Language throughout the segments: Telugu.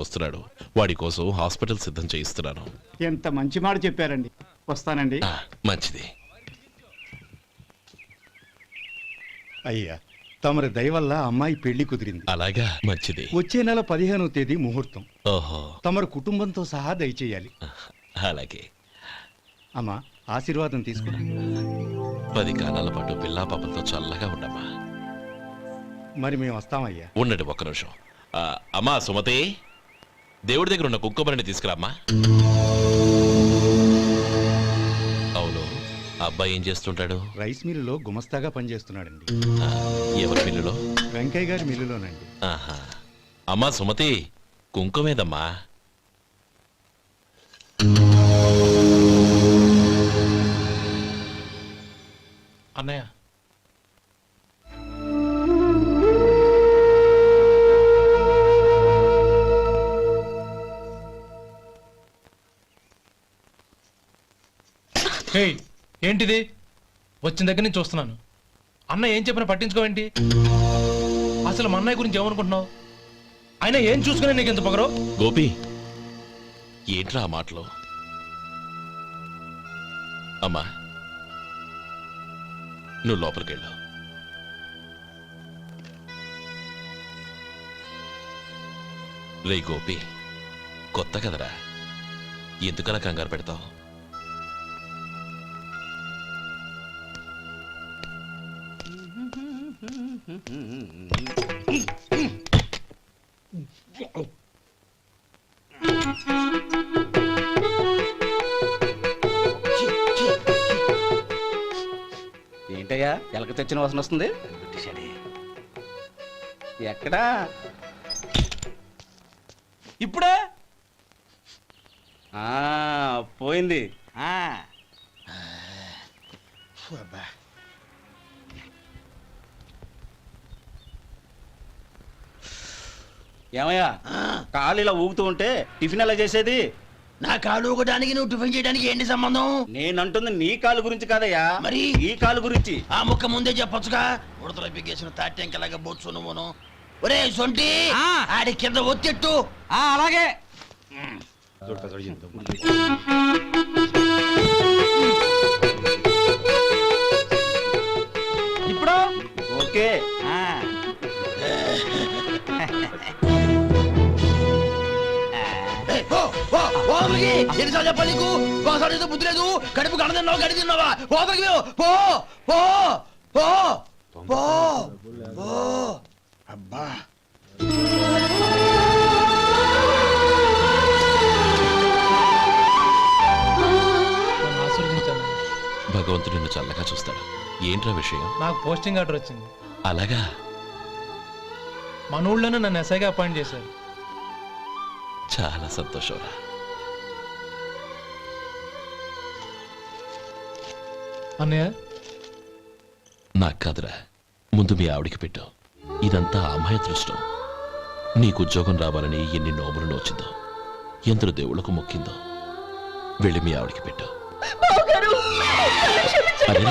వస్తున్నాడు. వాడి కోసం హాస్పిటల్ సిద్ధం చేయిస్తున్నాను. ఎంత మంచి మాట చెప్పారండి. వస్తానండి. మంచిది. అయ్యా, తమరి దయ వల్ల అమ్మాయి పెళ్లి కుదిరింది. అలాగా, మంచిది. వచ్చే నెల 15వ తేదీ ముహూర్తం. ఓహో, తమరు కుటుంబంతో సహా దయచేయాలి. అలాగే. అమ్మా, ఆశీర్వాదం తీసుకురా. 10 కాలాల పాటు పిల్లా పాపలతో చల్లగా ఉండమ్మా. మరి మేము వస్తామయ్యా. ఉండండి ఒక్క నిమిషం. అమ్మా సుమతి, దేవుడి దగ్గర ఉన్న కుక్కమరిని తీసుకురామ్మా. అవును, అబ్బాయి ఏం చేస్తుంటాడు? రైస్ మిల్లులో గుమస్తాగా పనిచేస్తున్నాడండి. ఎవరి మిల్లులో? వెంకయ్య గారి మిల్లులోనండి. ఆహా. అమ్మా సుమతి, కుంకుమేదమ్మా? అన్నయ్య, ఏంటిది? వచ్చిన దగ్గర నుంచి చూస్తున్నాను. అన్న ఏం చెప్పినా పట్టించుకోవేంటి? అసలు మా అన్నయ్య గురించి ఏమనుకుంటున్నావు? ఆయన ఏం చూసుకునే నీకు ఎంత పొగరు? గోపి, ఏంట్రా ఆ మాటలు? అమ్మా, నువ్వు లోపలికెళ్ళు. రే గోపి, కొత్త కదరా, ఎందుకలా కంగారు పెడతావు? ఏంటయ్యా ఎలక తెచ్చిన వాసన వస్తుంది? ఎక్కడా? ఇప్పుడే పోయింది. ఏమయ్యా, కాలు ఇలా ఊగుతూ ఉంటే టిఫిన్ ఎలా చేసేది? నా కాలు ఊగడానికి నువ్వు టిఫిన్ చేయడానికి ఏంటి సంబంధం? నేనంటుంది నీ కాలు గురించి కాదయ్యా, మరి ఈ కాలు గురించి. ఆ ముక్క ముందే చెప్పొచ్చుగా. ఉడతలో బిగ్గేసిన తాట్యంకలాగా బొచ్చు నువ్వును. ఒరే సొంటి, ఆడి కింద ఒత్తెట్టు. అలాగే. ఇప్పుడు ఓకే. ఎన్నిసార్లు చెప్పాలి నీకు? ఒకసారి బుద్ధి లేదు. కడుపు గడ తిన్నావు, గడి తిన్నావా? పోతలకి పో పో పో పో పో. అబ్బా, ఆశీర్వదించాను. భగవంతుడు నిన్ను చల్లగా చూస్తాడు. ఏంట్రా విషయం? నాకు పోస్టింగ్ ఆర్డర్ వచ్చింది. అలాగా? మన ఊళ్ళోనే నన్ను ఎస్ఐగా అపాయింట్ చేశారు. చాలా సంతోషంరా. అన్నయ్య, నాకు కాదురా, ముందు మీ ఆవిడికి పెట్టు. ఇదంతా అమ్మాయి అదృష్టం. నీకు ఉద్యోగం రావాలని ఎన్ని నోములు నోచిందో, ఎందరు దేవుళ్లకు మొక్కిందో. వెళ్ళి మీ ఆవిడికి పెట్టు. అరే,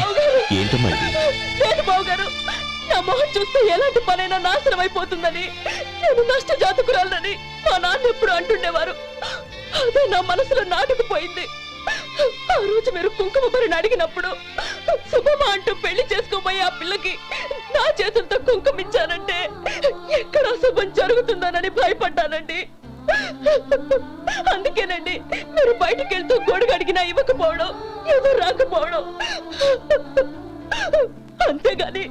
ఏంటమ్మా ఇది? నా మొహం చూస్తే ఎలాంటి పనైనా నాశనం అయిపోతుందని, నేను నష్ట జాతకురాలని మా నాన్న ఎప్పుడు అంటుండేవారు. అదే నా మనసులో నాటుకుపోయింది. ఆ రోజు మీరు కుంకుమ భరిని అడిగినప్పుడు శుభమా అంటూ పెళ్లి చేసుకోబోయే ఆ పిల్లకి నా చేతులతో కుంకుమ ఇచ్చానంటే ఎక్కడ శుభం జరుగుతుందోనని భయపడ్డానండి. అందుకేనండి మీరు బయటికి వెళ్తూ గొడుగు అడిగినా ఇవ్వకపోవడం, ఎవరు రాకపోవడం. అంతేగాని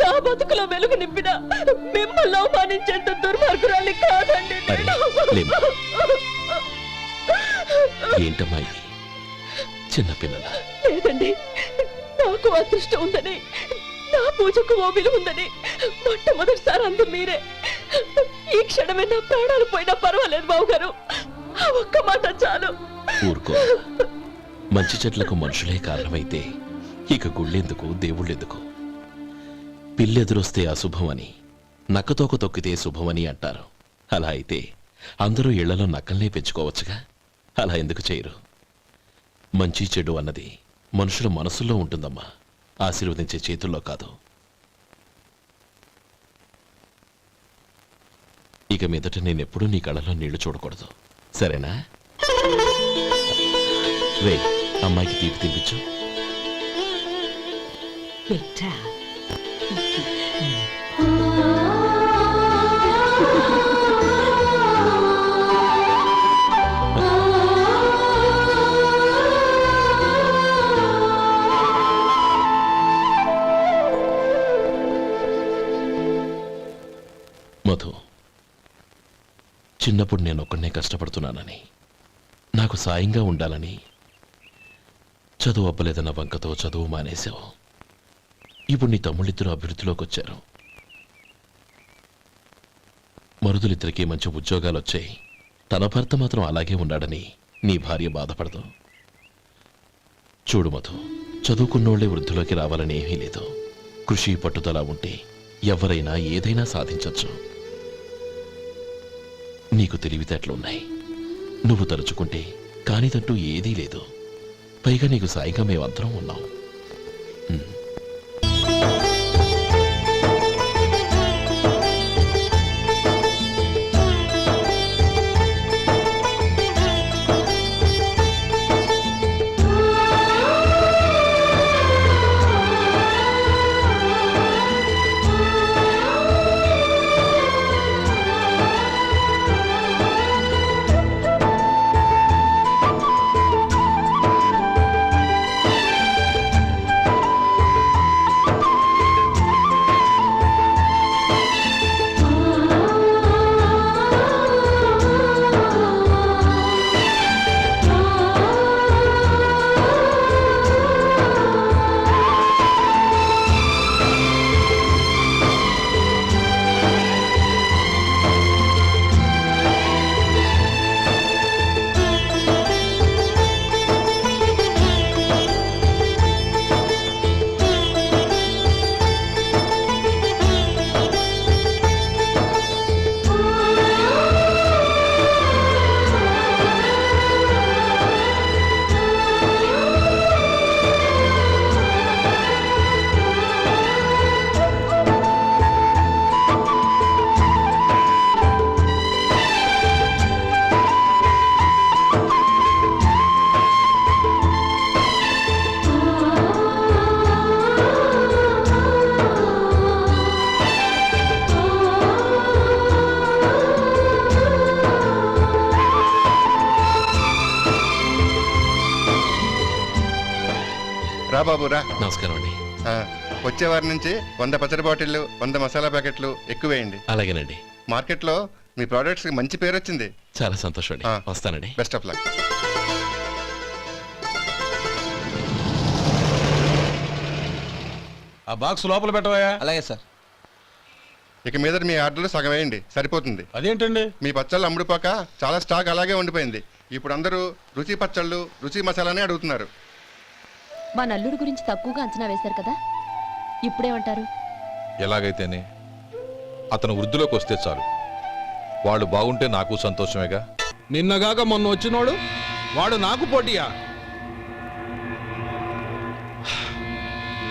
నా బతుకులో వెలుగు నింపిన మిమ్మల్ని అవమానించేంత దుర్మార్గురాలి కాదండి. ఏంటమ్మా ఇది? చిన్నపిల్లల లేదండి, నాకు అదృష్టం ఉందని, నా పూజకు ఓ విలువ ఉందని మొట్టమొదటిసారి అందు మీరే. ఈ క్షణమే నా ప్రాణాలు పోయినా పర్వాలేదు బావుగారు. ఆ ఒక్క మాట చాలు. ఊరుకో. మంచి చెట్లకు మనుషులే కారణమైతే ఇక గుళ్ళెందుకు, దేవుళ్ళెందుకు? పిల్లెదురొస్తే అశుభమని, నక్కతోక తొక్కితే శుభమని అంటారు. అలా అయితే అందరూ ఇళ్లలో నక్కల్నే పెంచుకోవచ్చుగా. అలా ఎందుకు చేయరు? మంచి చెడు అన్నది మనుషుల మనసుల్లో ఉంటుందమ్మా, ఆశీర్వదించే చేతుల్లో కాదు. ఇక మీదట నేనెప్పుడూ నీ కళ్ళలో నీళ్లు చూడకూడదు, సరేనా? రే, అమ్మాయికి తీపి తినిపించు. బిడ్డా మధు, చిన్నప్పుడు నేను ఒక్కడనే కష్టపడుతున్నానని, నాకు సాయంగా ఉండాలని చదువు అప్పలేదన్న వంకతో చదువు మానేశావు. ఇప్పుడు నీ తమ్ముళ్ళిద్దరూ అభివృద్ధిలోకి వచ్చారు. మరుదులిద్దరికీ మంచి ఉద్యోగాలు వచ్చాయి. తన భర్త మాత్రం అలాగే ఉన్నాడని నీ భార్య బాధపడదు. చూడు మధు, చదువుకున్నోళ్లే వృద్ధిలోకి రావాలని ఏమీ లేదు. కృషి పట్టుదల ఉంటే ఎవరైనా ఏదైనా సాధించొచ్చు. నీకు తెలివితేటలున్నాయి. నువ్వు తలుచుకుంటే కానిదంటూ ఏదీ లేదు. పైగా నీకు సాయిగా మేమందరం ఉన్నాం. రా బాబు రా. నమస్కారం అండి. వచ్చే వారి నుంచి 100 పచ్చడి బాటిళ్ళు 100 మసాలా ప్యాకెట్లు ఎక్కువేయండి. అలాగేనండి. మార్కెట్లో మీ ప్రోడక్ట్స్ కి మంచి పేరు వచ్చింది. చాలా సంతోషం అండి. వస్తానండి. Best of luck. ఆ బాక్స్ లోపల పెట్టవా? అలాగే సార్. ఇక మీద మీ ఆర్డర్లు సగం వేయండి, సరిపోతుంది. అదేంటండి? మీ పచ్చళ్ళు అమ్ముడుపోక చాలా స్టాక్ అలాగే ఉండిపోయింది. ఇప్పుడు అందరూ రుచి పచ్చళ్ళు రుచి మసాలానే అడుగుతున్నారు. మా నల్లుడి గురించి తక్కువగా అంచనా వేశారు కదా, ఇప్పుడేమంటారు? ఎలాగైతేనే అతను వృద్ధిలోకి వస్తే చాలు. వాళ్ళు బాగుంటే నాకు సంతోషమేగా. నిన్నగాక మొన్న వచ్చినోడు వాడు నాకు పోటీయా?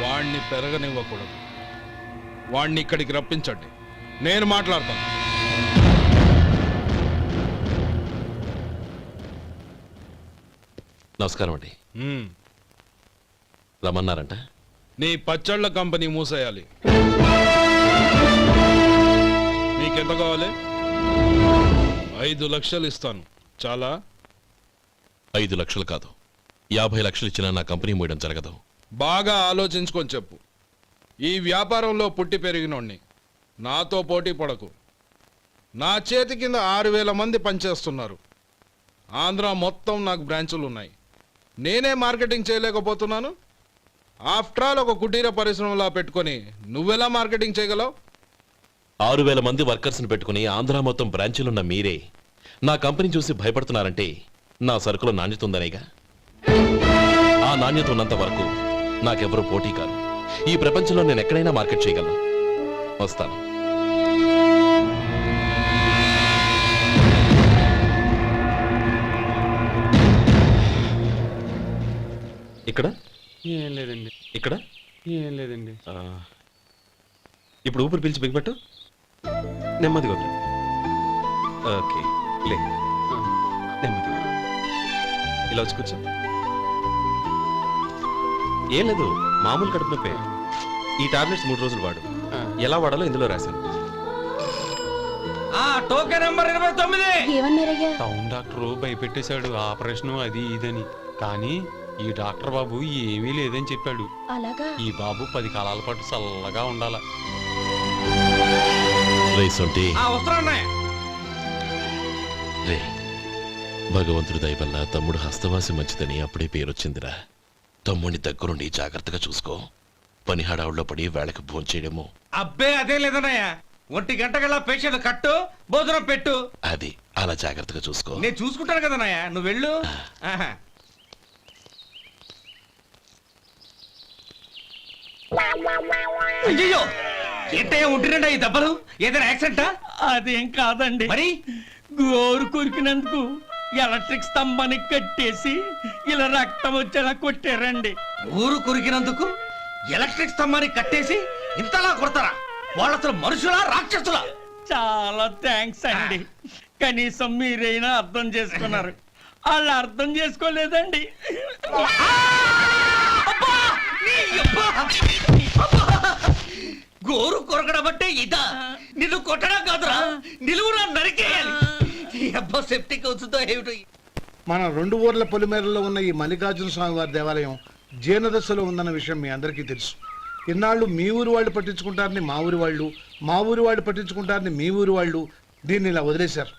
వాణ్ణి పెరగనివ్వకూడదు. వాణ్ణి ఇక్కడికి రప్పించండి, నేను మాట్లాడతాను. నమస్కారం అండి. రమ్మన్నారంట? నీ పచ్చళ్ళ కంపెనీ మూసేయాలి. నీకెంత కావాలి? 5 లక్షలు ఇస్తాను. చాలా? 5 లక్షలు కాదు, 50 లక్షలు ఇచ్చినా నా కంపెనీ మూయడం జరగదు. బాగా ఆలోచించుకొని చెప్పు. ఈ వ్యాపారంలో పుట్టి పెరిగినోడ్ని, నాతో పోటీ పడకు. నా చేతి కింద 6000 మంది పనిచేస్తున్నారు. ఆంధ్ర మొత్తం నాకు బ్రాంచులు ఉన్నాయి. నేనే మార్కెటింగ్ చేయలేకపోతున్నాను. ఆఫ్టర్ ఆల్ ఒక కుటీర పరిశ్రమలా పెట్టుకొని నువ్వెలా మార్కెటింగ్ చేయగలవు? 6000 మంది వర్కర్స్ని పెట్టుకుని ఆంధ్ర మొత్తం బ్రాంచీలున్న మీరే నా కంపెనీ చూసి భయపడుతున్నారంటే నా సరుకుల నాణ్యత ఉందనేగా. ఆ నాణ్యత ఉన్నంత వరకు నాకెవరూ పోటీ కాదు. ఈ ప్రపంచంలో నేను ఎక్కడైనా మార్కెట్ చేయగలను. వస్తాను. ఇక్కడ ఏం లేదండి. ఇక్కడ ఏం లేదండి. ఇప్పుడు ఊపిరి పీల్చి బిగ్బట్టు. నెమ్మదిగా వదిలి. ఓకే లే నెమ్మదిగా ఇలా వచ్చి కూర్చో ఏం లేదు మామూలు కడుపు నొప్పే ఈ టాబ్లెట్స్ 3 రోజులు వాడు ఎలా వాడాలో ఇందులో రాశాను టోకెన్ నంబర్ 29. ఏమన్నారయ్యా? టౌన్ డాక్టర్ భయపెట్టేశాడు ఆపరేషన్ అది ఇదని. కానీ ఈ డాక్టర్ బాబు ఏమీ లేదని చెప్పాడు. అలాగా? ఈ బాబు 10 కాలాల పాటు చల్లగా ఉండాల. రేసొంటి వస్తున్నా రే భగవంతుడి దయ వల్ల తమ్ముడు హస్తవాసి మంచిదని అప్పుడే పేరొచ్చిందిరా. తమ్ముడిని దగ్గరుండి జాగ్రత్తగా చూసుకో. పని హడావుల్లో పడి వేళకి భోంచేయడము. అబ్బే అదే లేదన్నయ్య. 1 గంటకల్లా పేషెంట్ కట్టు, భోజనం పెట్టు. అది అలా జాగ్రత్తగా చూసుకో. నేను చూసుకుంటాను కదన్నయ్య, నువ్వు వెళ్ళు. అయ్యో ఏంటయ్యా ఉంటున్నాడా ఈ దెబ్బలు? ఏదైనా యాక్సిడెంటా? అదేం కాదండి, మరి గోరు కొరికినందుకు ఎలక్ట్రిక్ స్తంభానికి కట్టేసి ఇలా రక్తం వచ్చేలా కొట్టారండి. ఊరు కొరికినందుకు ఎలక్ట్రిక్ స్తంభాన్ని కట్టేసి ఇంతలా కొడతారా? వాళ్ళు అసలు మనుషులా రాక్షసులా? చాలా థ్యాంక్స్ అండి, కనీసం మీరైనా అర్థం చేసుకున్నారు. వాళ్ళు అర్థం చేసుకోలేదండి. గోరు కొరకడం అంటే ఇదా? నిన్ను కొట్టడం కాదురా, నిలువురా నరికేయాలి. ఈ అబ్బా సెప్టిక్ అవుతుందో ఏమిటో. మన 2 ఊర్ల పొలిమేరలో ఉన్న ఈ మల్లికార్జున స్వామి వారి దేవాలయం జీర్ణదశలో ఉందన్న విషయం మీ అందరికీ తెలుసు. ఇన్నాళ్ళు మీ ఊరు వాళ్ళు పట్టించుకుంటారని మా ఊరి వాళ్ళు, మా ఊరి వాళ్ళు పట్టించుకుంటారని మీ ఊరి వాళ్ళు దీన్ని ఇలా వదిలేశారు.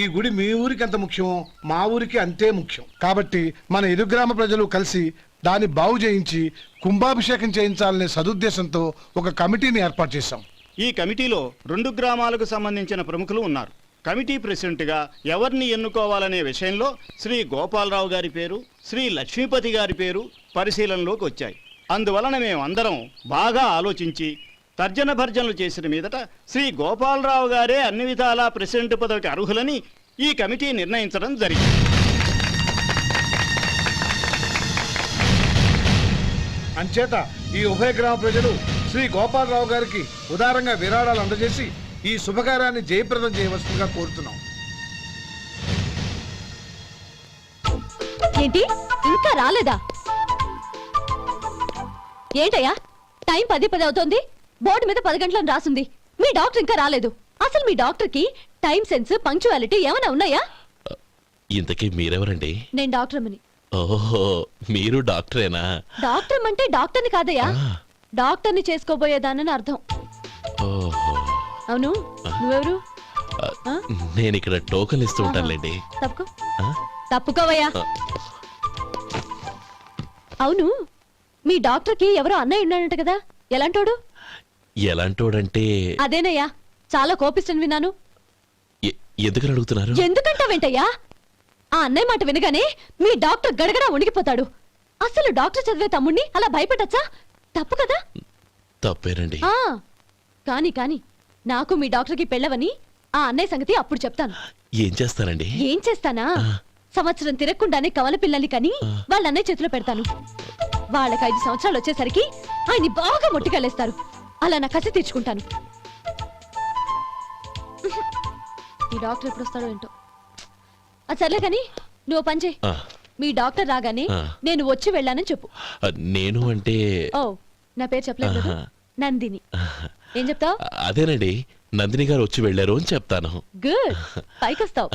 ఈ గుడి మీ ఊరికి ఎంత ముఖ్యమో మా ఊరికి అంతే ముఖ్యం. కాబట్టి మన ఇరు గ్రామ ప్రజలు కలిసి దాన్ని బాగు చేయించి కుంభాభిషేకం చేయించాలనే సదుద్దేశంతో ఒక కమిటీని ఏర్పాటు చేశాం. ఈ కమిటీలో 2 గ్రామాలకు సంబంధించిన ప్రముఖులు ఉన్నారు. కమిటీ ప్రెసిడెంట్గా ఎవరిని ఎన్నుకోవాలనే విషయంలో శ్రీ గోపాలరావు గారి పేరు, శ్రీ లక్ష్మీపతి గారి పేరు పరిశీలనలోకి వచ్చాయి. అందువలన మేమందరం బాగా ఆలోచించి తర్జన భర్జనలు చేసిన మీదట శ్రీ గోపాలరావు గారే అన్ని విధాలా ప్రెసిడెంట్ పదవికి అర్హులని ఈ కమిటీ నిర్ణయించడం జరిగింది. అంచేత ఈ ఉభయ గ్రామ ప్రజలు శ్రీ గోపాలరావు గారికి ఉదారంగా విరాళాలు అందజేసి ఈ శుభకార్యాన్ని జయప్రదం చేయవలసిందిగా కోరుతున్నాం. ఏంటి ఇంకా రాలేదా? ఏంటయ్యా టైం 10 అవుతోంది. బోర్డు మీద 10 గంటలను రాసింది. మీ డాక్టర్ ఇంకా రాలేదు. అసలు మీ డాక్టర్ కి టైం సెన్స్, పంక్చువాలిటీ ఏమైనా ఉన్నాయా? ఇంతకీ మీరెవరండి? నేను డాక్టర్ అమ్మని. ఓహో మీరు డాక్టరేనా? డాక్టర్ అంటే డాక్టర్ని కాదయ్యా, డాక్టర్ని చేసుకోబోయేదానని అర్థం. ఓహో అవును, నువ్వెవరు? నేను ఇక్కడ టోకన్ ఇస్తూ ఉంటానులేండి. తప్పుకో. తప్పుకోవయ్యా. అవును, మీ డాక్టర్ కి ఎవరో అన్నయ్య ఉన్నాడంట కదా, ఎలాంటోడు? ఎలాంటోడంటే అదేనయ్యా, చాలా కోపిస్తని విన్నాను. ఎందుకని అడుగుతున్నారు? ఎందుకంటావేంటయ్యా? ఆ అన్నయ్య మాట వినగానే మీ డాక్టర్ గడగడా ఉణిగిపోతాడు. అసలు డాక్టర్ చదివే తమ్ముణ్ణి అలా భయపెట్టచ్చా? తప్పు కదా? తప్పేనండి. కాని కాని నాకు మీ డాక్టర్కి పెళ్ళవని ఆ అన్నయ్య సంగతి అప్పుడు చెప్తాను. ఏం చేస్తారండి? ఏం చేస్తానా, సంవత్సరం తిరగకుండానే కవల పిల్లల్ని కని వాళ్ళ అన్నయ్య చేతిలో పెడతాను. వాళ్ళకి 5 సంవత్సరాలు వచ్చేసరికి ఆయన్ని బాగా మొట్టికెళ్ళేస్తారు. అలా నా కసి తీర్చుకుంటాను. ఈ డాక్టర్ ఎప్పుడు వస్తాడో ఏంటో. అది సర్లే కాని నువ్వు పని చేయి. మీ డాక్టర్ రాగానే నేను వచ్చి వెళ్ళానని చెప్పు. నేను అంటే ఓ నా పేరు చెప్పలేదు కదా, నందిని. ఏం చెప్తావు? అదేనండి, నందిని గారు వచ్చి వెళ్ళారు అని చెప్తాను. గుడ్, పైకొస్తావు.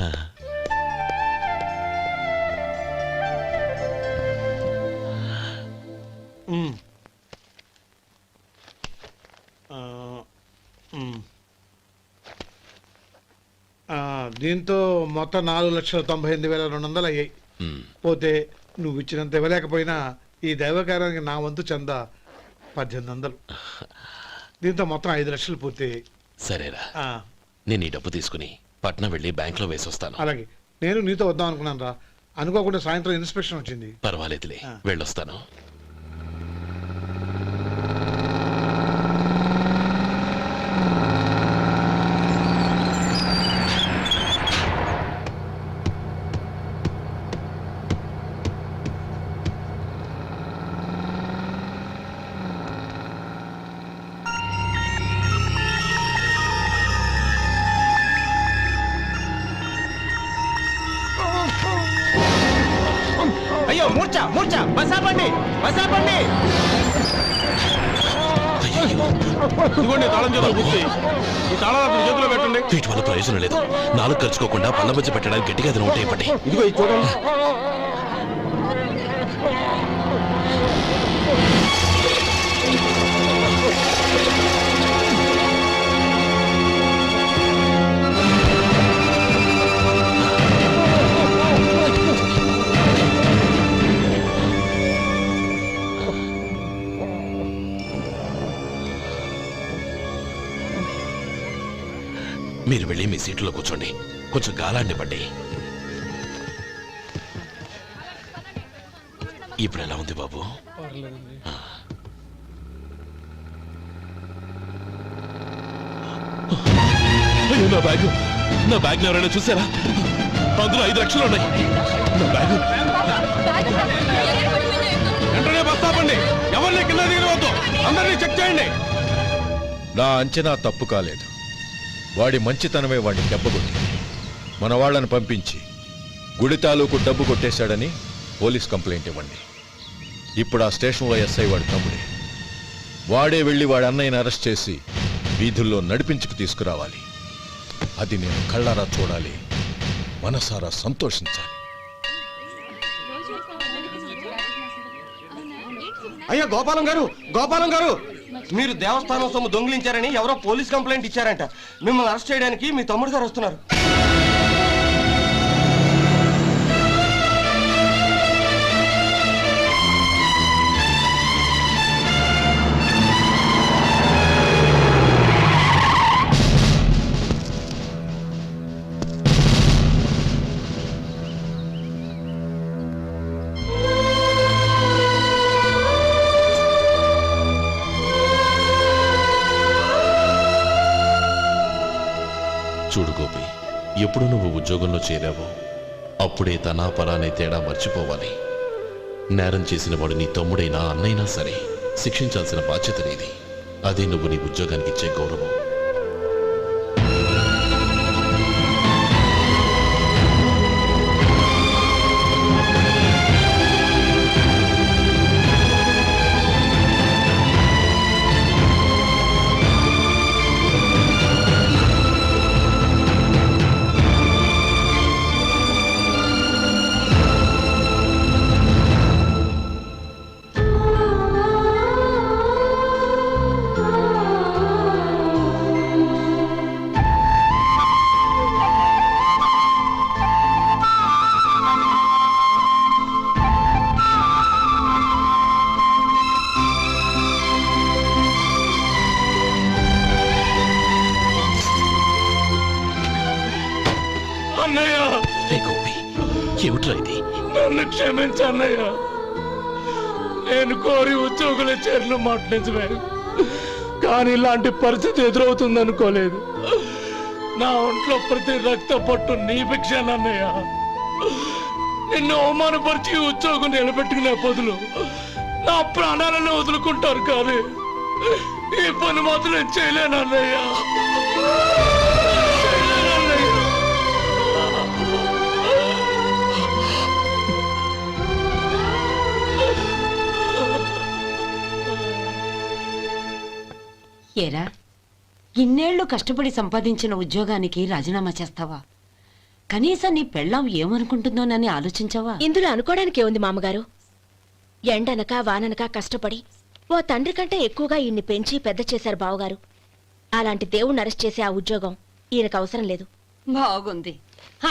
దీంతో మొత్తం 4,98,200 అయ్యాయి. పోతే నువ్వు ఇచ్చినంత ఇవ్వలేకపోయినా ఈ దైవకార్యానికి నా వంతు చంద 1800. దీంతో మొత్తం 5 లక్షలు పూర్తయ్యాయి. సరేరా, నేను ఈ డబ్బు తీసుకుని పట్నం వెళ్ళి బ్యాంక్ లో వేసొస్తాను. అలాగే, నేను నీతో వద్దాం అనుకున్నాను రా, అనుకోకుండా సాయంత్రం ఇన్స్పెక్షన్ వచ్చింది. పర్వాలేదులే, వెళ్ళొస్తాను. మూర్చ మూర్చ బసాపండి బసాపండి. ఇదిగోండి తాళం చేతులు గుర్తి. ఈ తాళాలు అతని చేతిలో పెట్టండి. వీటి వల్ల ప్రయోజనం లేదు. నాలుగు ఖర్చుకోకుండా పళ్ళ మధ్య పెట్టడానికి గట్టిగా ఏదైనా ఉంటే ఇవ్వండి. ఇదిగో ఇది చూడండి. మీరు వెళ్ళి మీ సీట్లో కూర్చోండి. కొంచెం గాలాండివ్వండి. ఇప్పుడు ఎలా ఉంది బాబు? అయ్యో, నా బ్యాగ్ ఎవరైనా చూసారా? అందులో 5 లక్షలు ఉన్నాయి. నా బ్యాగ్ వెంటనే బస్తాపండి. ఎవరిని కింద దిగవద్దు. అందరినీ చెక్ చేయండి. నా అంచనా తప్పు కాలేదు. వాడి మంచితనమే వాడిని దెబ్బకొట్టింది. మన వాళ్ళని పంపించి గుడి తాలూకు డబ్బు కొట్టేశాడని పోలీస్ కంప్లైంట్ ఇవ్వండి. ఇప్పుడు ఆ స్టేషన్లో ఎస్ఐ వాడి తమ్ముడే. వాడే వెళ్ళి వాడి అన్నయ్యని అరెస్ట్ చేసి వీధుల్లో నడిపించుకు తీసుకురావాలి. అది నేను కళ్ళారా చూడాలి, మనసారా సంతోషించాలి. అయ్యా గోపాలం గారు, గోపాలం గారు, మీరు దేవస్థానం సొమ్ము దొంగిలించారని ఎవరో పోలీస్ కంప్లైంట్ ఇచ్చారంట. మిమ్మల్ని అరెస్ట్ చేయడానికి మీ తమ్ముడు గారు వస్తున్నారు. చూడు గోపి, ఎప్పుడు నువ్వు ఉద్యోగంలో చేరావో అప్పుడే తనా పరానే తేడా మర్చిపోవాలి. నేరం చేసిన వాడు నీ తమ్ముడైనా అన్నైనా సరే శిక్షించాల్సిన బాధ్యత నీది. అదే నువ్వు నీ ఉద్యోగానికి ఇచ్చే గౌరవం. ఏమిట్రా ఇది? నన్ను క్షమించన్నయ్య. నేను కోరి ఉద్యోగుల చేరిన మాట నిజమే, కానీ ఇలాంటి పరిస్థితి ఎదురవుతుంది అనుకోలేదు. నా ఒంట్లో ప్రతి రక్త పట్టు నీ భిక్షానన్నయ్య. నిన్ను అవమానపరిచి ఉద్యోగం నిలబెట్టుకునే బదులు నా ప్రాణాలను వదులుకుంటారు, కానీ ఈ పని మాత్రం నేను చేయలేనన్నయ్య. ఏరా, ఇన్నేళ్లు కష్టపడి సంపాదించిన ఉద్యోగానికి రాజీనామా చేస్తావా? కనీసం నీ పెళ్ళాం ఏమనుకుంటుందోనని ఆలోచించావా? ఇందులో అనుకోవడానికి ఏముంది మామగారు? ఎండనక వాననక కష్టపడి ఓ తండ్రి కంటే ఎక్కువగా ఈయన్ని పెంచి పెద్ద చేశారు బావగారు. అలాంటి దేవుణ్ణి అరెస్ట్ చేసే ఆ ఉద్యోగం ఈయనకు అవసరం లేదు. బాగుంది.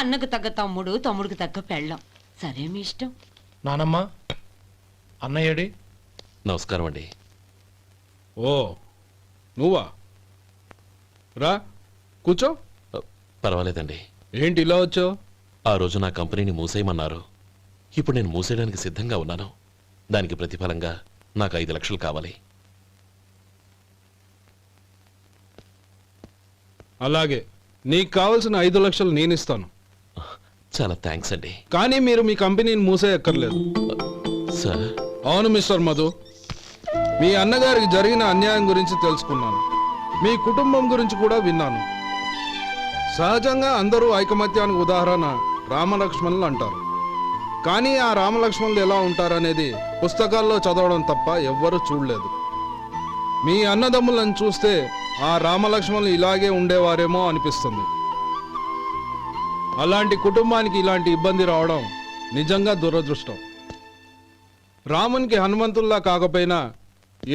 అన్నకు తగ్గ తమ్ముడు, తమ్ముడికి తగ్గ పెళ్ళాం. సరే, మీ ఇష్టం. నానమ్మ, అన్నయ్యడి. నమస్కారం అండి. ఓ నువ్వా? రా కూర్చో. పర్వాలేదండి. ఏంటి ఇలా వచ్చావు? ఆ రోజు నా కంపెనీని మూసేయమన్నారు. ఇప్పుడు నేను మూసేయడానికి సిద్ధంగా ఉన్నాను. దానికి ప్రతిఫలంగా నాకు 5 లక్షలు కావాలి. అలాగే, నీకు కావాల్సిన 5 లక్షలు నేను ఇస్తాను. చాలా థ్యాంక్స్ అండి. కానీ మీరు మీ కంపెనీని మూసేయక్కర్లేదు. సార్? అవును మిస్టర్ మధు, మీ అన్నగారికి జరిగిన అన్యాయం గురించి తెలుసుకున్నాను. మీ కుటుంబం గురించి కూడా విన్నాను. సహజంగా అందరూ ఐకమత్యానికి ఉదాహరణ రామలక్ష్మణులు అంటారు. కానీ ఆ రామలక్ష్మణులు ఎలా ఉంటారనేది పుస్తకాల్లో చదవడం తప్ప ఎవ్వరూ చూడలేదు. మీ అన్నదమ్ములను చూస్తే ఆ రామలక్ష్మణులు ఇలాగే ఉండేవారేమో అనిపిస్తుంది. అలాంటి కుటుంబానికి ఇలాంటి ఇబ్బంది రావడం నిజంగా దురదృష్టం. రామునికి హనుమంతుల్లా కాకపోయినా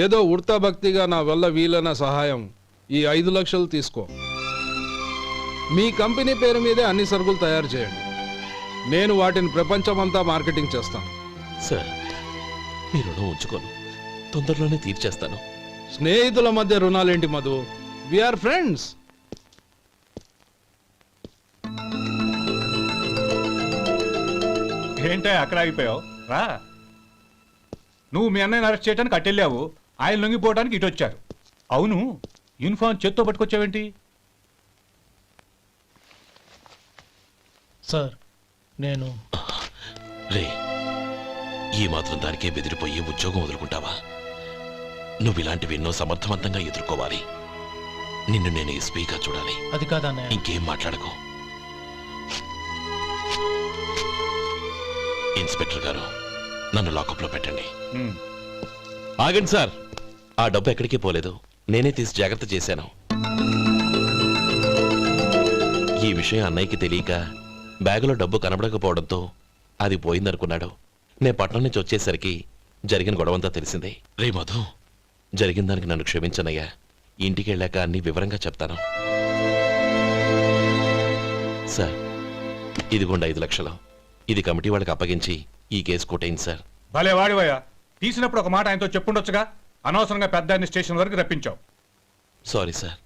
ఏదో ఉడతాభక్తిగా నా వల్ల వీలైన సహాయం ఈ 5 లక్షలు తీసుకో. మీ కంపెనీ పేరు మీదే అన్ని సరుకులు తయారు చేయండి. నేను వాటిని ప్రపంచమంతా మార్కెటింగ్ చేస్తాను. సార్ మీ రుణం ఉంచుకోను, తొందరలోనే తీర్చేస్తాను. స్నేహితుల మధ్య రుణాలేంటి మధు? Are friends. ఏంటే అక్కడ ఆగిపోయావు? రా. నువ్వు మీ అన్నయ్యని అరెస్ట్ చేయడానికి అట్టెళ్ళావు, ఆయన లొంగిపోవడానికి ఇటు వచ్చారు. అవును, యూనిఫామ్ చేత్తో పట్టుకొచ్చావేంటి? సార్ నేను రే, ఈ మాత్రం దానికే బెదిరిపోయి ఉద్యోగం వదులుకుంటావా? నువ్వు ఇలాంటివి ఎన్నో సమర్థవంతంగా ఎదుర్కోవాలి. నిన్ను నేను ఎస్పీగా చూడాలి. అది కాదన్నయ్య. ఇంకేం మాట్లాడకు. ఇన్స్పెక్టర్ గారు, నన్ను లాకప్లో పెట్టండి. ఆగండి సార్, ఆ డబ్బు ఎక్కడికి పోలేదు, నేనే తీసి జాగ్రత్త చేశాను. ఈ విషయం అన్నయ్యకి తెలియక బ్యాగులో డబ్బు కనబడకపోవడంతో అది పోయిందనుకున్నాడు. నే పట్నం నుంచి వచ్చేసరికి జరిగిన గొడవంతా తెలిసిందే. రే మధు, జరిగిన దానికి నన్ను క్షమించనయ్యా. ఇంటికి వెళ్ళాక అన్ని వివరంగా చెప్తాను. సార్, ఇదిగోండి 5 లక్షలు. ఇది కమిటీ వాళ్ళకి అప్పగించి ఈ కేసు కొట్టేయండి సార్. భలే వాడివయ్యా, తీసినప్పుడు ఒక మాట ఆయనతో చెప్పుండొచ్చుగా. అనవసరంగా పెద్ద స్టేషన్ వరకు రప్పించావు. Sorry sir.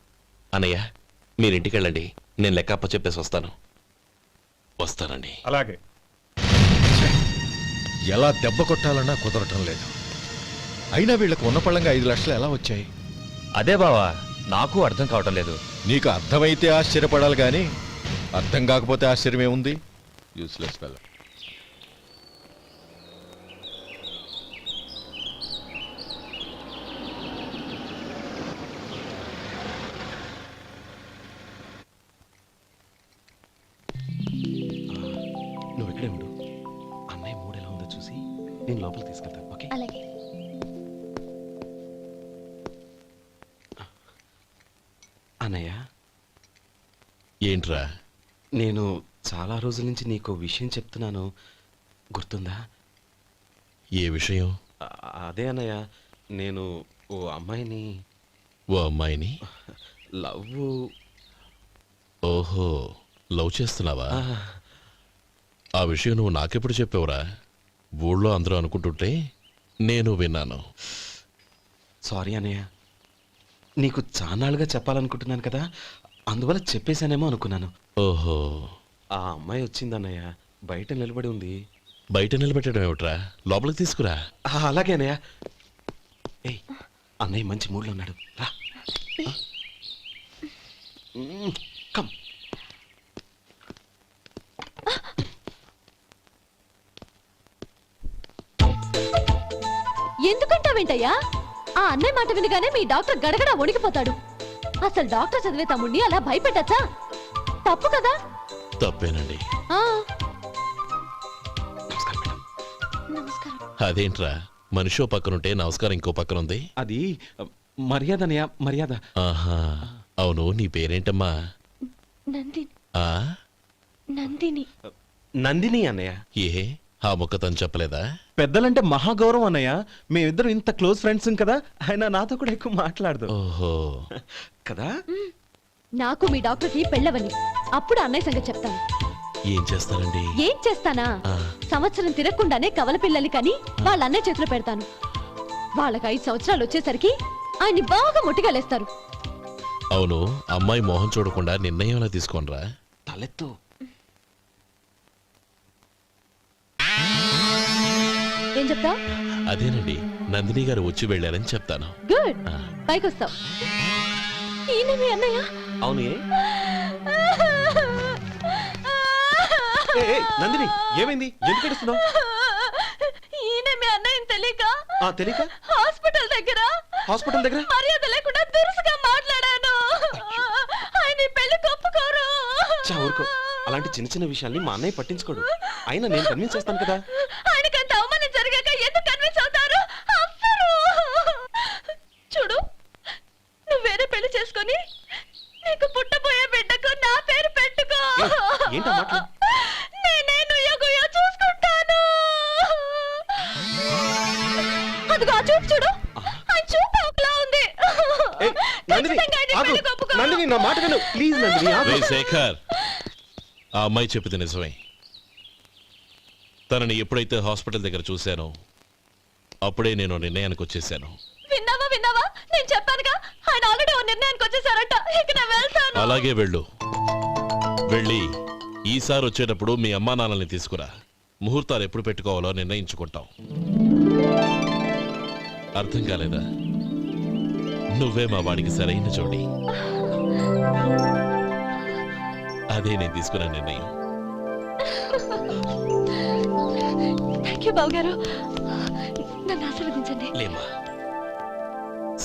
అన్నయ్య, మీరింటికి వెళ్ళండి, నేను లెక్క అప్ప చెప్పేసి వస్తానండి. అలాగే. ఎలా దెబ్బ కొట్టాలన్నా కుదరటం లేదు. అయినా వీళ్ళకు ఉన్న పళ్ళంగా 5 లక్షలు ఎలా వచ్చాయి? అదే బావా, నాకు అర్థం కావటం లేదు. నీకు అర్థమైతే ఆశ్చర్యపడాలి కానీ అర్థం కాకపోతే ఆశ్చర్యమే ఉంది. Useless fellow. నువ్వు ఇక్కడే ఉండు. అన్నయ్య మూడు ఎలా ఉందో చూసి నేను లోపలికి తీసుకెళ్తాను. ఓకే? అలాగే. అన్నయ్య, ఏంట్రా? నేను చాలా రోజుల నుంచి నీకు విషయం చెప్తున్నాను, గుర్తుందా? ఏ విషయం? అదే అన్నయ్య, నేను ఓ అమ్మాయిని లవ్. ఓహో, లవ్ చేస్తున్నావా? ఆ విషయం నువ్వు నాకెప్పుడు చెప్పావురా? ఊళ్ళో అందరూ అనుకుంటుంటే నేను విన్నాను. సారీ అన్నయ్య, నీకు చాన్నాళ్ళుగా చెప్పాలనుకుంటున్నాను కదా, అందువల్ల చెప్పేశానేమో అనుకున్నాను. ఓహో, ఆ అమ్మాయి వచ్చిందన్నయ్య, బయట నిలబడి ఉంది. బయట నిలబెట్టడం ఏమిట్రా? లోపలికి తీసుకురా. అలాగే అన్నయ్య. ఏయ్, అన్నయ్య మంచి మూడ్లో ఉన్నాడు, రా. కమ్. ఎందుకంటావేంటయ్యా? ఆ అన్నయ్య మాట వినగానే మీ డాక్టర్ గడగడ వణికిపోతాడు. అసలు డాక్టర్ చదివే తమ్ముడిని అలా భయపెట్టచ్చా? తప్పు కదా? తప్పేనండి. నమస్కారం. అదేంట్రా, మనిషో పక్కనుంటే నమస్కారం ఇంకో పక్కన ఉంది? అది మర్యాద అన్నయ్య, మర్యాద. ఆహా, అవును, నీ పేరేంటమ్మా? నందిని. ఆ నందిని. నందిని అన్నయ్య. ఏ, ఆ ముక్క తను చెప్పలేదా? పెద్దలంటే మహాగౌరవం అన్నయ్య, మేమిద్దరం ఇంత క్లోజ్ ఫ్రెండ్స్ కదా, ఆయన నాతో కూడా ఎక్కువ మాట్లాడదు. ఓహో కదా. నాకు మీ డాక్టర్కి పెళ్ళవని, అప్పుడు అన్నయ్య సంగతి చెప్తాను. ఏం చేస్తారండి? ఏం చేస్తానా? సంవత్సరం తిరగకుండానే కవల పిల్లల్ని కని వాళ్ళ అన్నయ్య చేతిలో పెడతాను. వాళ్ళకి 5 సంవత్సరాలు వచ్చేసరికి ఆయన్ని బాగా ముట్టిగలేస్తారు. అవును, అమ్మాయి మోహం చూడకుండా నిర్ణయం ఎలా తీసుకోనరా? తలెత్తు. ఏం చెప్తా? అదేనండి, నందిని గారు వచ్చి వెళ్ళారని చెప్తాను. గుడ్, పైకొస్తావు. ఈయన మీ అన్నయ్య? అవును. నందిని, ఏమైంది? ఎందుకు ఏడుస్తున్నావు? ఈయన మీ అన్నయ్యని తెలియక తెలియక హాస్పిటల్ దగ్గర మర్యాద లేకుండా దురుసుగా మాట్లాడాను. ఆయన పెళ్లి ఒప్పుకోరు. ఊరుకో. అలాంటి చిన్న చిన్న విషయాల్ని మా అన్నయ్య పట్టించుకోడు. అయినా నేను కన్విన్స్ చేస్తాను కదా. ఆయనకి అంత అవమానం జరిగాక ఎందుకు కన్విన్స్ అవుతారు? అవ్వరు. చూడు, నువ్వు వేరే పెళ్లి చేసుకొని నీకు పుట్టబోయే బిడ్డకు నా పేరు పెట్టుకో. ఏంటా మాటలు? నేనే నుయ్యగుయ్య చూసుకుంటాను. అదిగో ఆ చూపు చూడు, ఆ చూపు ఒకలా ఉంది. నందిని, ఖచ్చితంగా ఆయన ఆగు. పెళ్లికి ఒప్పుకో. నందిని, నా మాట విను ప్లీజ్. నందిని, ఆగు. రే శేఖర్, ఆ అమ్మాయి చెప్పింది నిజమే. తనని ఎప్పుడైతే హాస్పిటల్ దగ్గర చూశానో అప్పుడే నేను నిర్ణయానికి వచ్చేసాను. విన్నావా విన్నావా? నేను చెప్పానుగా, ఆయన ఆల్రెడీ ఓ నిర్ణయానికి వచ్చేసారట. ఇక నేను వెళ్తాను. అలాగే వెళ్ళు. వెళ్ళి ఈసారి వచ్చేటప్పుడు మీ అమ్మా నాన్నల్ని తీసుకురా. ముహూర్తాలు ఎప్పుడు పెట్టుకోవాలో నిర్ణయించుకుంటాం. అర్థం కాలేదా? నువ్వే మా వాడికి సరైన జోడి. అదే నేను తీసుకున్న నిర్ణయం. థ్యాంక్ యూ బాబు గారు, నన్ను ఆశీర్వదించండి. లేమ్మా,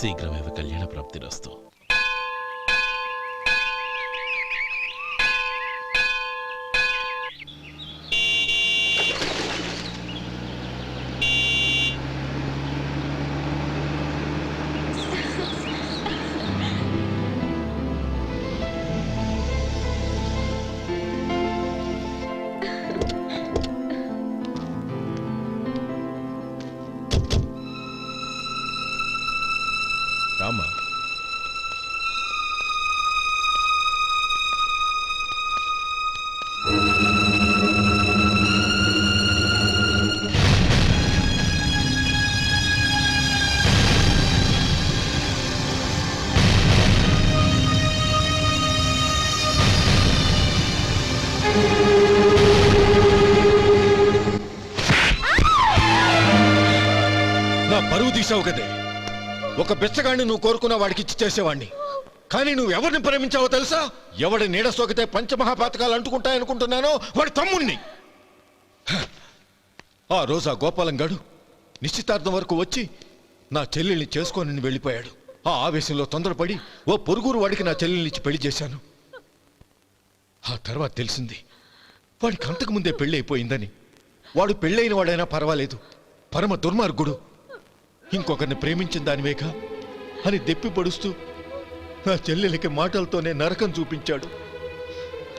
శీఘ్రమేవ కళ్యాణ ప్రాప్తిరస్తు. రామా, నా పరువు తీసావు కదే. ఒక బెచ్చగాడిని నువ్వు కోరుకున్న వాడికి ఇచ్చి చేసేవాడిని. కానీ నువ్వు ఎవరిని ప్రేమించావో తెలుసా? ఎవడి నీడ సోకితే పంచమహాపాతకాలు అంటుకుంటాయనుకుంటున్నానో వాడి తమ్ముణ్ణి. ఆ రోజు ఆ గోపాలం గాడు నిశ్చితార్థం వరకు వచ్చి నా చెల్లెల్ని చేసుకొని వెళ్ళిపోయాడు. ఆ ఆవేశంలో తొందరపడి ఓ పొరుగురు వాడికి నా చెల్లెల్నిచ్చి పెళ్లి చేశాను. ఆ తర్వాత తెలిసింది వాడికి అంతకు ముందే పెళ్లి అయిపోయిందని. వాడు పెళ్ళైన వాడైనా పర్వాలేదు, పరమ దుర్మార్గుడు. ఇంకొకరిని ప్రేమించిన దానివేగా అని దెప్పి పొడుస్తూ నా చెల్లెలకి మాటలతోనే నరకం చూపించాడు.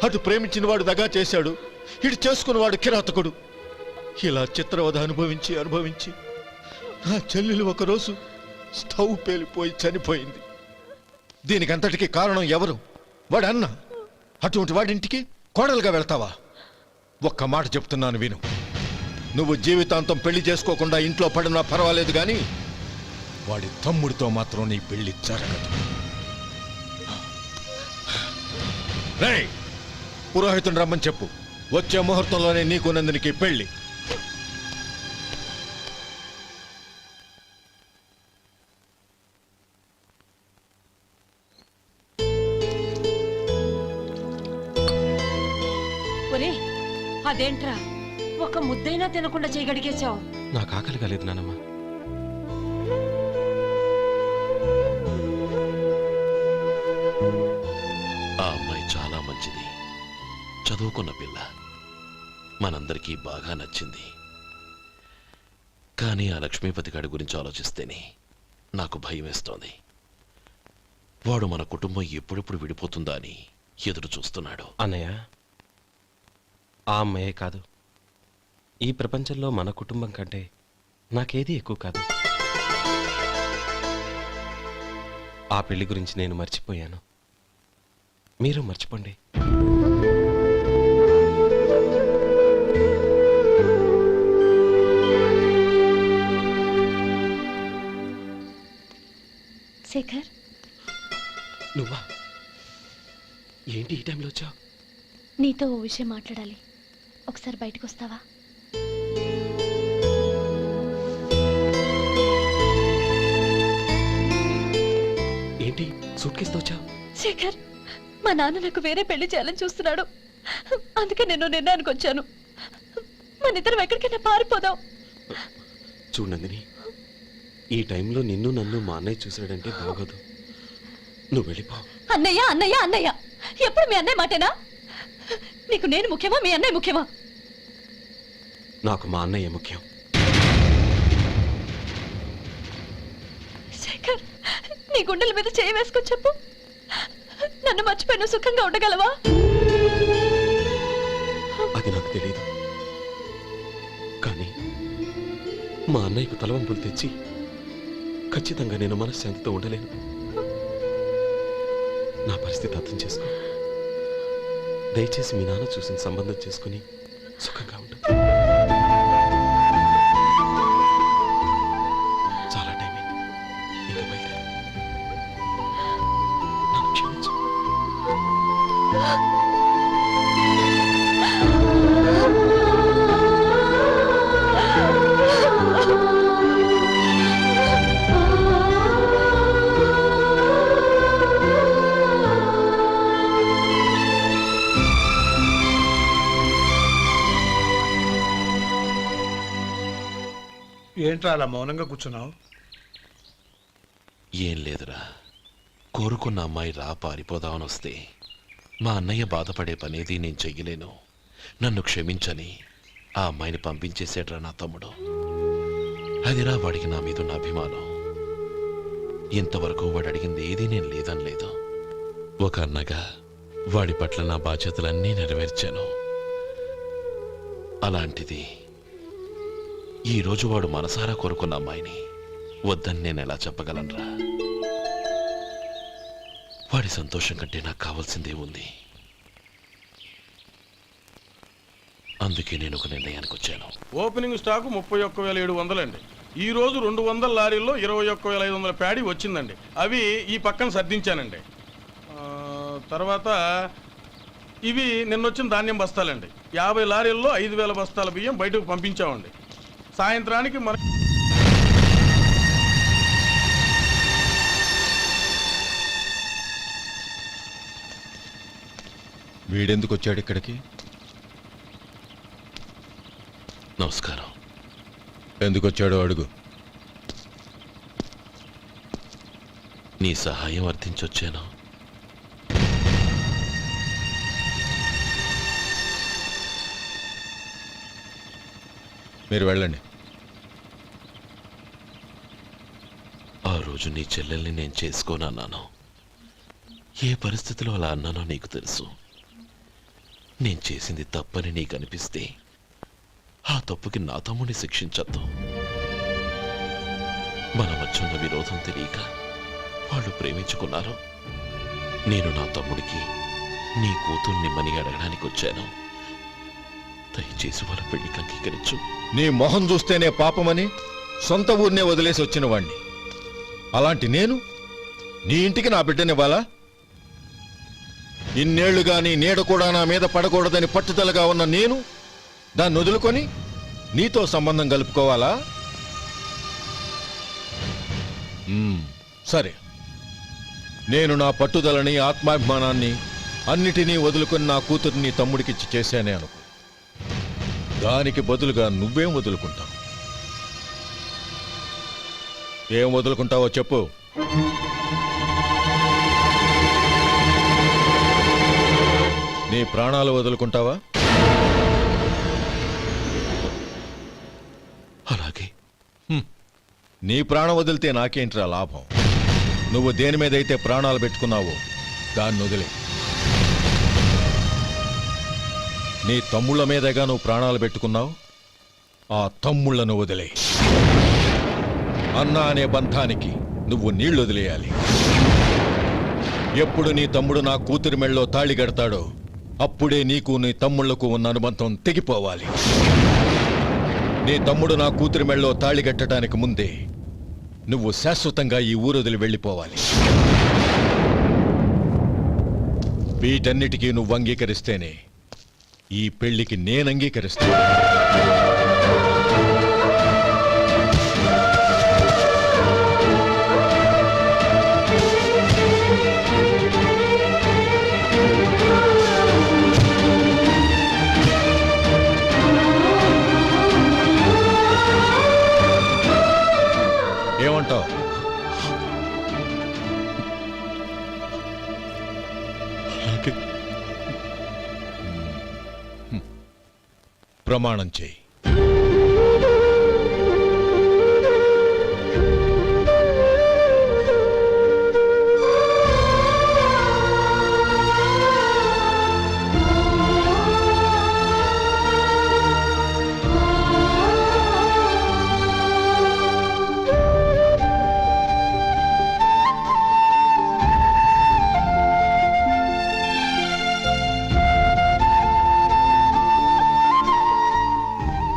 అటు ప్రేమించిన వాడు దగా చేశాడు, ఇటు చేసుకున్నవాడు కిరాతకుడు. ఇలా చిత్రవధ అనుభవించి అనుభవించి నా చెల్లెలు ఒకరోజు స్టవ్ పేలిపోయి చనిపోయింది. దీనికంతటికి కారణం ఎవరు? వాడు అన్న. అటువంటి వాడింటికి కోడలుగా వెళ్తావా? ఒక్క మాట చెప్తున్నాను విను. నువ్వు జీవితాంతం పెళ్లి చేసుకోకుండా ఇంట్లో పడినా పర్వాలేదు, కానీ వాడి తమ్ముడితో మాత్రం నీ పెళ్లి జరగదు. రేయ్, పురోహితుని రమ్మని చెప్పు. వచ్చే ముహూర్తంలోనే నీకు నందినికి పెళ్లి. ఒరే, అదేంట్రా ఒక ముద్దైనా తినకుండా చేయగడిగేశావు? నాకు ఆకలి కాలేదు నానమ్మ. ఆ అమ్మాయి చాలా మంచిది, చదువుకున్న పిల్ల, మనందరికీ బాగా నచ్చింది. కానీ ఆ లక్ష్మీపతి గారి గురించి ఆలోచిస్తేనే నాకు భయం వేస్తోంది. వాడు మన కుటుంబం ఎప్పుడెప్పుడు విడిపోతుందా అని ఎదురు చూస్తున్నాడు. అన్నయ్య, ఆ అమ్మాయే కాదు, ఈ ప్రపంచంలో మన కుటుంబం కంటే నాకేది ఎక్కువ కాదు. ఆ పెళ్లి గురించి నేను మర్చిపోయాను, మీరు మర్చిపోండి. శేఖర్, నువ్వా? ఏంటి ఈ టైంలో వచ్చావు? నీతో ఓ విషయం మాట్లాడాలి. ఒకసారి బయటకు వస్తావా? ఏంటి సూట్ కేసుతో వచ్చావు? శేఖర్, మా నాన్న నాకు వేరే పెళ్లి చేయాలని చూస్తున్నాడు. అందుకే నేను నిర్ణయానికి వచ్చాను. మన ఇద్దరం ఎక్కడికైనా పారిపోదాం. చూడు నందిని, ఈ టైంలో నిన్ను నన్ను మా అన్నయ్య చూసాడంటే బాగోదు. నువ్వు వెళ్ళిపో. అన్నయ్య అన్నయ్య అన్నయ్య, ఎప్పుడు మీ అన్నయ్య మాటేనా? నీకు నేను ముఖ్యమా మీ అన్నయ్య ముఖ్యమా? నాకు మా అన్నయ్య ముఖ్యం. శేఖర్, నీ గుండెల మీద చేయి వేసుకొని చెప్పు, నన్ను మర్చిపోయిన సుఖంగా ఉండగలవా? అది నాకు తెలియదు, కానీ మా అన్నయ్యకు తలవంపులు తెచ్చి ఖచ్చితంగా నేను మనశ్శాంతితో ఉండలేను. నా పరిస్థితి అర్థం చేసుకో. దయచేసి మీ నాన్న చూసిన సంబంధం చేసుకుని సుఖంగా ఉండు. చాలా టైం అయింది, ఇంకా బయలుదేరు. నన్ను క్షమించు. ఏంట్రా అలా మౌనంగా కూర్చున్నావు? ఏం లేదురా, కోరుకున్న అమ్మాయి రా పారిపోదామని వస్తే మా అన్నయ్య బాధపడే పనేది నేను చెయ్యలేను, నన్ను క్షమించని ఆ అమ్మాయిని పంపించేసేట్రా నా తమ్ముడు. అదిరా వాడికి నా మీదున్న అభిమానం. ఇంతవరకు వాడు అడిగింది ఏదీ నేను లేదని లేదు. ఒక అన్నగా వాడి పట్ల నా బాధ్యతలన్నీ నెరవేర్చాను. అలాంటిది ఈరోజు వాడు మనసారా కోరుకున్న అమ్మాయిని వద్దని నేను ఎలా చెప్పగలనురా? వాడి సంతోషం కంటే నాకు కావాల్సిందే ఉంది. అందుకే నేను ఒక నిర్ణయానికి వచ్చాను. ఓపెనింగ్ స్టాకు 31,700 అండి. ఈ రోజు 200 లారీల్లో 21,500 ప్యాడీ వచ్చిందండి. అవి ఈ పక్కన సర్దించానండి. తర్వాత ఇవి నిన్నొచ్చిన ధాన్యం బస్తాలండి. 50 లారీల్లో 5,000 బస్తాల బియ్యం బయటకు పంపించామండి. సాయంత్రానికి మన వీడెందుకు వచ్చాడు ఇక్కడికి? నమస్కారం. ఎందుకు వచ్చాడో అడుగు. నీ సహాయం అర్థించొచ్చాను. మీరు వెళ్ళండి. ఆ రోజు నీ చెల్లెల్ని నేను చేసుకోనన్నాను. ఏ పరిస్థితిలో అలా అన్నానో నీకు తెలుసు. నేను చేసింది తప్పని నీకు అనిపిస్తే ఆ తప్పుకి నా తమ్ముడిని శిక్షించద్దు. మన మధ్య ఉన్న విరోధం తెలియక వాళ్ళు ప్రేమించుకున్నారు. నేను నా తమ్ముడికి నీ కూతుర్నిమ్మని అడగడానికి వచ్చాను. దయచేసి వాళ్ళ పెళ్లికి అంగీకరించు. నీ మొహం చూస్తేనే పాపమని సొంత ఊరినే వదిలేసి వచ్చిన వాణ్ణి. అలాంటి నేను నీ ఇంటికి నా బిడ్డనివ్వాలా? ఇన్నేళ్లుగా నీ నీడ కూడా నా మీద పడకూడదని పట్టుదలగా ఉన్న నేను దాన్ని వదులుకొని నీతో సంబంధం కలుపుకోవాలా? సరే, నేను నా పట్టుదలని ఆత్మాభిమానాన్ని అన్నిటినీ వదులుకొని నా కూతుర్ని తమ్ముడికిచ్చి చేశానే అనుకో. దానికి బదులుగా నువ్వేం వదులుకుంటావు? ఏం వదులుకుంటావో చెప్పు. నీ ప్రాణాలు వదులుకుంటావా? అలాగే. నీ ప్రాణం వదిలితే నాకేంట్రా లాభం? నువ్వు దేని మీదైతే ప్రాణాలు పెట్టుకున్నావో దాన్ని వదిలే. నీ తమ్ముళ్ళ మీదగా నువ్వు ప్రాణాలు పెట్టుకున్నావు. ఆ తమ్ముళ్లను వదిలే. అన్న అనే బంధానికి నువ్వు నీళ్లు వదిలేయాలి. ఎప్పుడు నీ తమ్ముడు నా కూతురి మెళ్ళలో తాళి కడతాడో అప్పుడే నీకు నీ తమ్ముళ్లకు ఉన్న అనుబంధం తెగిపోవాలి. నీ తమ్ముడు నా కూతురి మెళ్ళలో తాళి కట్టడానికి ముందే నువ్వు శాశ్వతంగా ఈ ఊరొదిలి వెళ్ళిపోవాలి. వీటన్నిటికీ నువ్వు అంగీకరిస్తేనే ఈ పెళ్లికి నేను అంగీకరిస్తాను. ఏమంటావు? ప్రమాణం చేయి.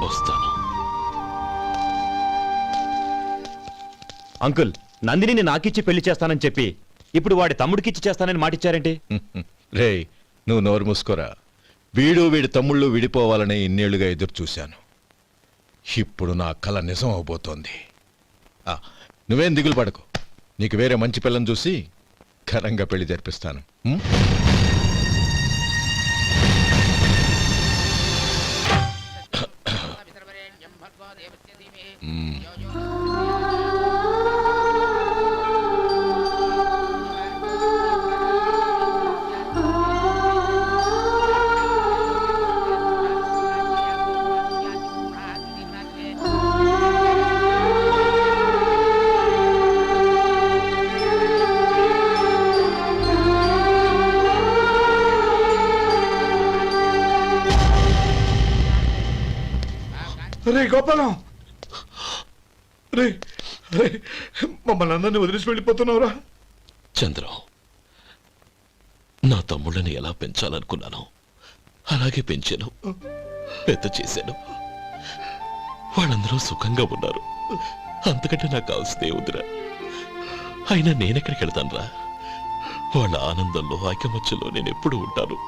వస్తాను. అంకుల్, నందినిని నాకిచ్చి పెళ్లి చేస్తానని చెప్పి ఇప్పుడు వాడి తమ్ముడికిచ్చి చేస్తానని మాటిచ్చారేంటి? రేయ్, నువ్వు నోరు మూసుకోరా. వీడి తమ్ముళ్ళు విడిపోవాలని ఇన్నేళ్లుగా ఎదురు చూశాను. ఇప్పుడు నా కల నిజం అవబోతోంది. నువ్వేం దిగులు పడకు. నీకు వేరే మంచి పిల్లని చూసి ఘనంగా పెళ్లి జరిపిస్తాను. రే గోపాలం, రే రే, మమ్మల్ని అందరినీ వదిలేసి వెళ్ళిపోతున్నావురా? చంద్రం, నా తమ్ముళ్ళని ఎలా పెంచాలనుకున్నాను అలాగే పెంచాను, పెద్ద చేశాను. వాళ్ళందరూ సుఖంగా ఉన్నారు. అంతకంటే నాకు కావాల్సిందే వద్దురా. అయినా నేనెక్కడికి వెళ్తానురా? వాళ్ళ ఆనందంలో ఐకమత్యంలో నేను ఎప్పుడు ఉంటాను.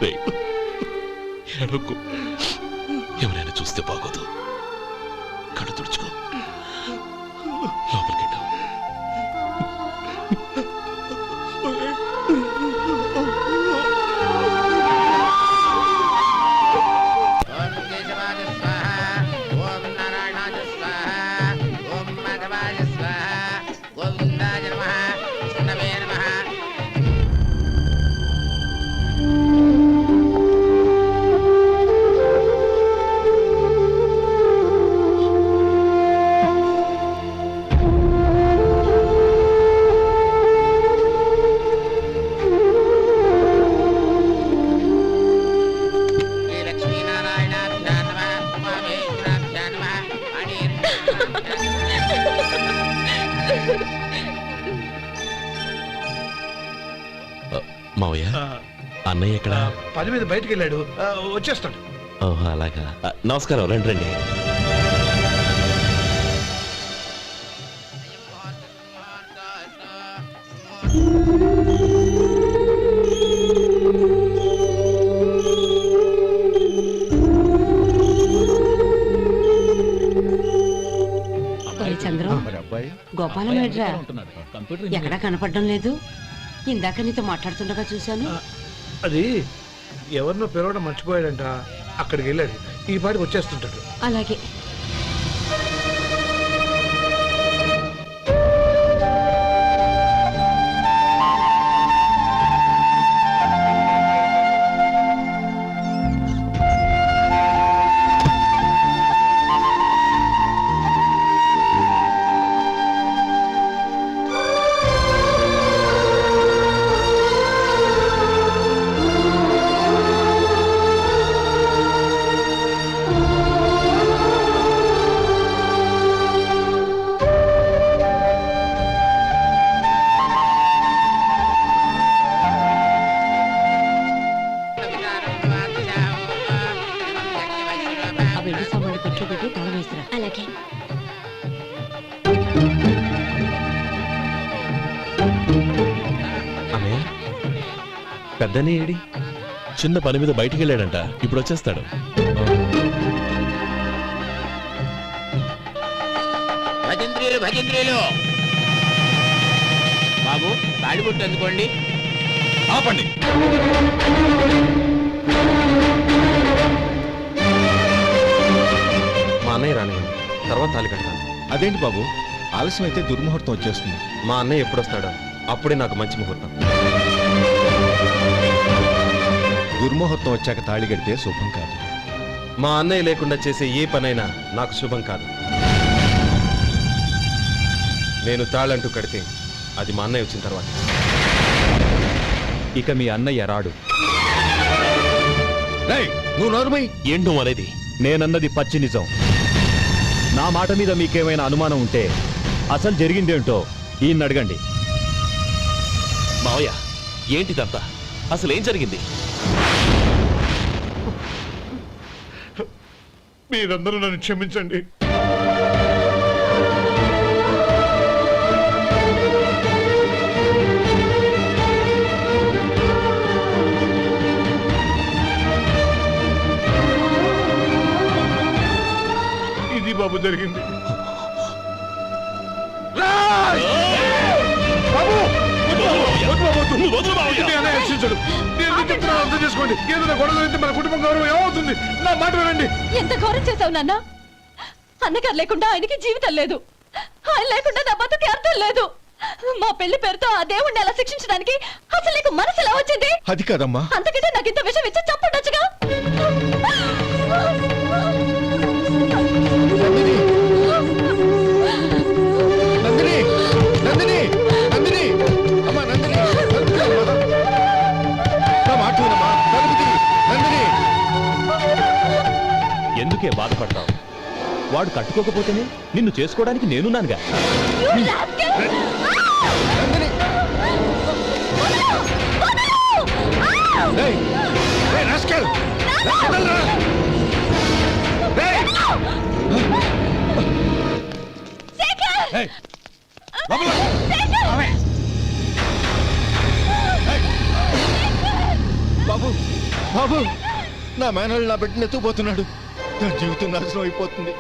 రే, ఎడకు. ఎవరైనా చూస్తే బాగోదు. కళ్ళు తుడుచుకో. లోపలికి వెళ్ళు. మావయ్య, అన్నయ్య ఎక్కడ? పని మీద బయటికి వెళ్ళాడు, వచ్చేస్తాడు. ఓహో, అలాగా. నమస్కారం. రండి రండి. చంద్రం, గోపాలం ఏడ్రా? ఎక్కడా కనపడడం లేదు. ఇందాక నీతో మాట్లాడుతుండగా చూశాను. అది ఎవరినో పిలవడం మర్చిపోయాడంట, అక్కడికి వెళ్ళాడు. ఈ పాటికి వచ్చేస్తుంటాడు. అలాగే. పెద్దనే ఏడి? చిన్న పని మీద బయటికి వెళ్ళాడంట, ఇప్పుడు వచ్చేస్తాడు. భజంత్రీలు భజంత్రీలు బాబు, తాడిబొట్టు అందుకోండి. ఆపండి. మా అన్నయ్య రానివ్వండి, తర్వాత తాళి కడతాను. అదేంటి బాబు, ఆలస్యం అయితే దుర్ముహూర్తం వచ్చేస్తుంది. మా అన్నయ్య ఎప్పుడు వస్తాడో అప్పుడే నాకు మంచి ముహూర్తం. దుర్ముహూర్తం వచ్చాక తాళి కడితే శుభం కాదు. మా అన్నయ్య లేకుండా చేసే ఏ పనైనా నాకు శుభం కాదు. నేను తాళంటూ కడితే అది మా అన్నయ్య వచ్చిన తర్వాత. ఇక మీ అన్నయ్య రాడు. నువ్వు నోరుమై. ఏంటో అనేది? నేనన్నది పచ్చి నిజం. నా మాట మీద మీకేమైనా అనుమానం ఉంటే అసలు జరిగిందేంటో ఈయన్ని అడగండి. మావయ్య, ఏంటిదంతా? అసలు ఏం జరిగింది? మీరందరూ నన్ను క్షమించండి. ఇది బాబు జరిగింది. అర్థం చేసుకోండి. ఏదైనా గొడవ అయితే మన కుటుంబం గౌరవం ఏమవుతుంది? నా మాట వినండి. ఎంత ఘోరం చేశావు నాన్న. అన్నగారు లేకుండా ఆయనకి జీవితం లేదు, ఆయన లేకుండా నా బతుకి అర్థం లేదు. మా పెళ్లి పేరుతో ఆ దేవుణ్ణి ఎలా శిక్షించడానికి అసలు నీకు మనసు ఎలా వచ్చింది? అది కాదమ్మా. అంతకంటే నాకు ఇంత విషయం ఇచ్చి చంపుండొచ్చుగా. నందిని, నందిని, నందిని, అమ్మా నందిని, నా మాట వినమ్మా. నందిని, ఎందుకే బాధపడతావు? వాడు కట్టుకోకపోతేనే నిన్ను చేసుకోవడానికి నేనున్నానుగా. బాబు, బాబు, నా మేనల్ని నా బిడ్డను ఎత్తుకుపోతున్నాడు. నా జీవితం నాశనం అయిపోతుంది.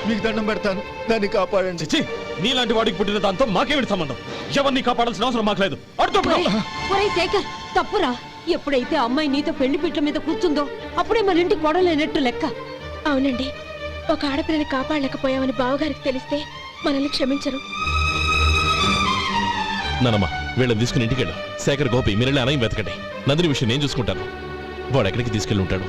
మీకు దండం పెడతాను, దాన్ని కాపాడండి. నీలాంటి వాడికి పుట్టిన దాంతో మాకేమిటి సంబంధం? ఎవరిని కాపాడాల్సిన అవసరం మాకు లేదు. ఒరేయ్ శేఖర్, తప్పురా. ఎప్పుడైతే అమ్మాయి నీతో పెళ్లి పీటల మీద కూర్చుందో అప్పుడే మన ఇంటికి గొడవలేనట్టు లెక్క. అవునండి, ఒక ఆడపిల్లని కాపాడలేకపోయామని బావగారికి తెలిస్తే మనల్ని క్షమించరు. నానమ్మ, వీళ్ళని తీసుకుని ఇంటికి వెళ్ళు. శేఖర్, గోపి, మీరెళ్ళి అన్నయ్య వెతకండి. నందిని విషయం నేను చూసుకుంటాను. వాడు ఎక్కడికి తీసుకెళ్ళి ఉంటాడు?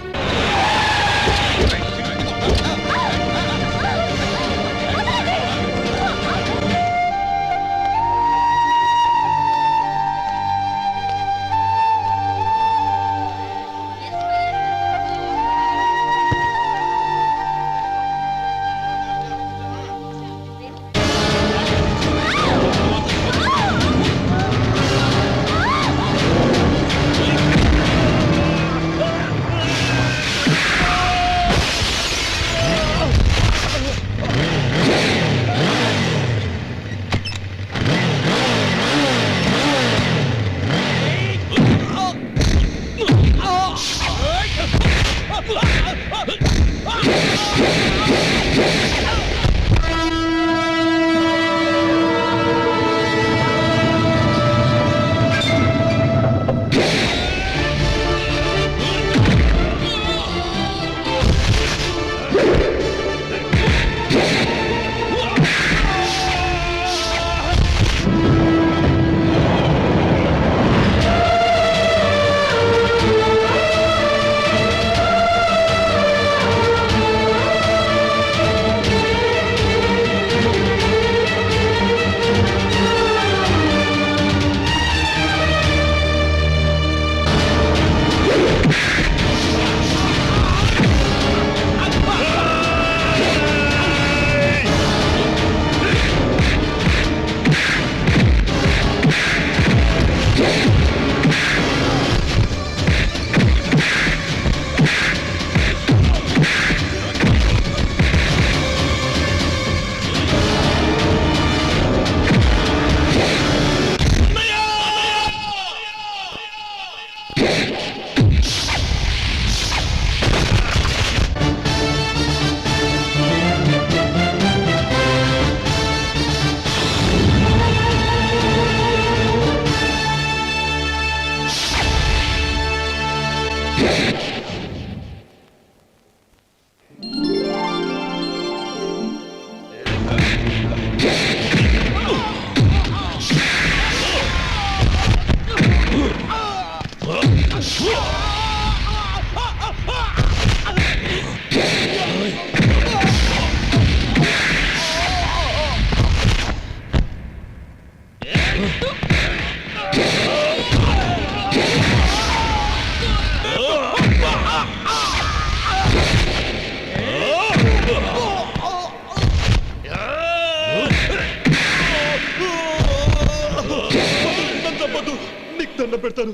దండం పెడతాను,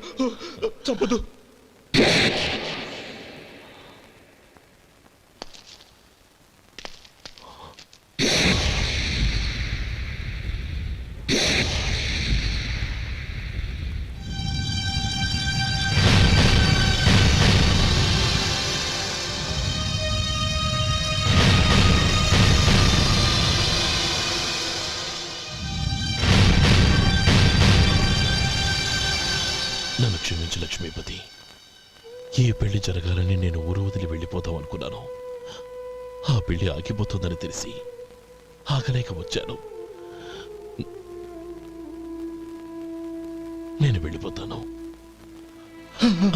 చంపదు. నన్ను క్షమించు లక్ష్మీపతి. ఈ పెళ్లి జరగాలని నేను ఊరు వదిలి వెళ్ళిపోతాం అనుకున్నాను. ఆ పెళ్లి ఆగిపోతుందని తెలిసి ఆగలేక వచ్చాను. నేను వెళ్ళిపోతాను.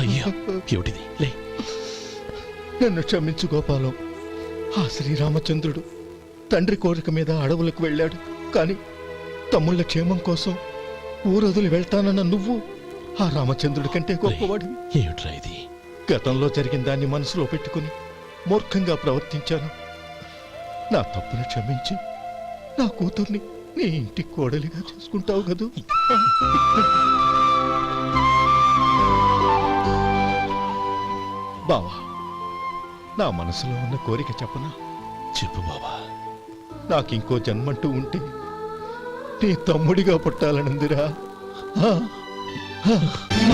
అయ్యా, ఏమిటిది? లే. నన్ను క్షమించు గోపాలం. ఆ శ్రీరామచంద్రుడు తండ్రి కోరిక మీద అడవులకు వెళ్ళాడు. కానీ తమ్ముళ్ళ క్షేమం కోసం ఊరొదిలి వెళ్తానన్న నువ్వు ఆ రామచంద్రుడి కంటే గొప్పవాడు. ఏమిట్రా ఇది? గతంలో జరిగిన దాన్ని మనసులో పెట్టుకుని మూర్ఖంగా ప్రవర్తించాను. నా తప్పును క్షమించి నా కూతుర్ని నీ ఇంటి కోడలిగా చేసుకుంటావు కదూ. బావా, నా మనసులో ఉన్న కోరిక చెప్పనా? చెప్పు బావా. నాకింకో జన్మంటూ ఉంటే నీ తమ్ముడిగా పుట్టాలనుందిరా.